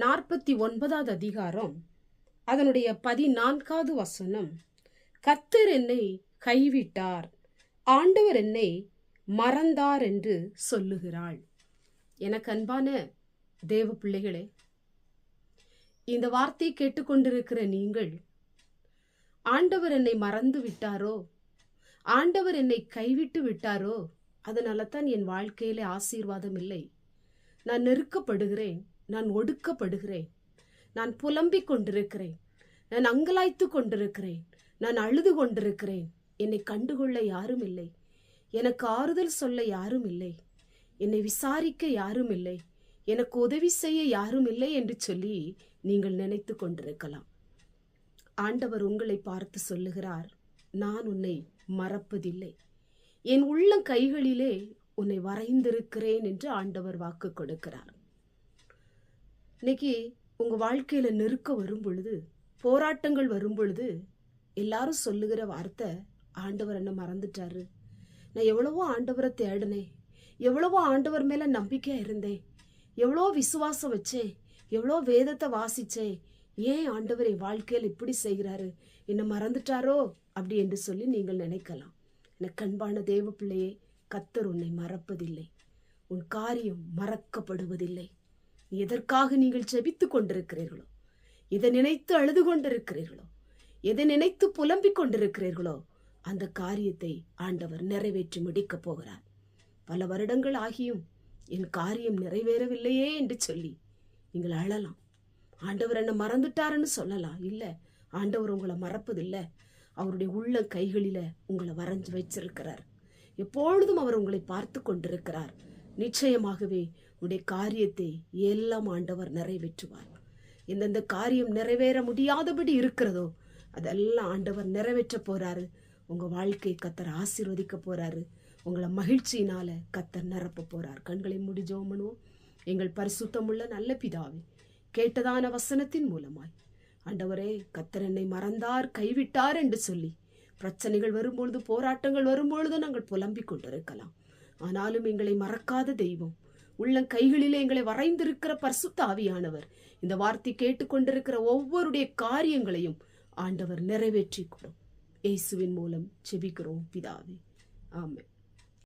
49வது அதிகாரம் அதனுடைய 14வது வசனம், கர்த்தர் என்னை கைவிட்டார், ஆண்டவர் என்னை மறந்தார் என்று சொல்லுகிறாள். எனக்கு அன்பான தேவ பிள்ளைகளே, இந்த வார்த்தையை கேட்டுக்கொண்டிருக்கிற நீங்கள், ஆண்டவர் என்னை மறந்து விட்டாரோ, ஆண்டவர் என்னை கைவிட்டு விட்டாரோ, அதனால தான் என் வாழ்க்கையிலே ஆசீர்வாதம் இல்லை, நான் நெருக்கப்படுகிறேன், நான் ஒடுக்கப்படுகிறேன், நான் புலம்பிக் கொண்டிருக்கிறேன், நான் அங்கலாய்த்து கொண்டிருக்கிறேன், நான் அழுது கொண்டிருக்கிறேன், என்னை கண்டுகொள்ள யாரும் இல்லை, எனக்கு ஆறுதல் சொல்ல யாரும் இல்லை, என்னை விசாரிக்க யாரும் இல்லை, எனக்கு உதவி செய்ய யாரும் இல்லை என்று சொல்லி நீங்கள் நினைத்து கொண்டிருக்கலாம். ஆண்டவர் உங்களை பார்த்து சொல்லுகிறார், நான் உன்னை மறப்பதில்லை, என் உள்ளம் கைகளிலே உன்னை வரைந்திருக்கிறேன் என்று ஆண்டவர் வாக்கு கொடுக்கிறார். இன்னைக்கு உங்க வாழ்க்கையில நெருக்க வரும் பொழுது, போராட்டங்கள் வரும் பொழுது எல்லாரும் சொல்லுகிற வார்த்தை, ஆண்டவர் என்ன மறந்துட்டாரு, நான் எவ்வளவோ ஆண்டவரை தேடினேன், எவ்வளவோ ஆண்டவர் மேல நம்பிக்கையா இருந்தேன், எவ்வளோ விசுவாசம் வச்சேன், எவ்வளோ வேதத்தை வாசிச்சேன், ஏன் ஆண்டவர் என் வாழ்க்கையில் இப்படி செய்கிறாரு, என்ன மறந்துட்டாரோ அப்படி என்று சொல்லி நீங்கள் நினைக்கலாம். எனக்கு அன்பான தேவ பிள்ளையே, கர்த்தர் உன்னை மறப்பதில்லை, உன் காரியம் மறக்கப்படுவதில்லை. எதற்காக நீங்கள் ஜெபித்து கொண்டிருக்கிறீர்களோ, எதை நினைத்து அழுது கொண்டிருக்கிறீர்களோ, எதை நினைத்து புலம்பிக் கொண்டிருக்கிறீர்களோ, அந்த காரியத்தை ஆண்டவர் நிறைவேற்றி முடிக்கப் போகிறார். பல வருடங்கள் ஆகியும் என் காரியம் நிறைவேறவில்லையே என்று சொல்லி நீங்கள் அழலாம். ஆண்டவர் என்ன மறந்துட்டாருன்னு சொல்லலாம். இல்லை, ஆண்டவர் உங்களை மறப்பதில்லை. அவருடைய உள்ள கைகளில உங்களை வரைஞ்சு வச்சிருக்கிறார். எப்பொழுதும் அவர் உங்களை பார்த்து கொண்டிருக்கிறார். நிச்சயமாகவே உடைய காரியத்தை எல்லாம் ஆண்டவர் நிறைவேற்றுவார். எந்தெந்த காரியம் நிறைவேற முடியாதபடி இருக்கிறதோ அதெல்லாம் ஆண்டவர் நிறைவேற்ற போறாரு. உங்க வாழ்க்கையை கர்த்தர் ஆசீர்வதிக்க போறாரு. உங்களை மகிழ்ச்சியினால கர்த்தர் நிரப்ப போறார். கண்களை மூடி ஜெபம் பண்ணுவோம். எங்கள் பரிசுத்தமுள்ள நல்ல பிதாவே, கேட்டதான வசனத்தின் மூலமாய் ஆண்டவரே, கர்த்தர் என்னை மறந்தார், கைவிட்டார் என்று சொல்லி பிரச்சனைகள் வரும்பொழுது, போராட்டங்கள் வரும்பொழுது நாங்கள் புலம்பிக் கொண்டிருக்கலாம். ஆனாலும் எங்களை மறக்காத தெய்வம், உள்ள கைகளிலே எங்களை வரைந்திருக்கிற பரிசுத்த ஆவியானவர், இந்த வார்த்தை கேட்டுக்கொண்டிருக்கிற ஒவ்வொருடைய காரியங்களையும் ஆண்டவர் நிறைவேற்றி கொடும். இயேசுவின் மூலம் ஜெபிக்கிறோம் பிதாவே, ஆமென்.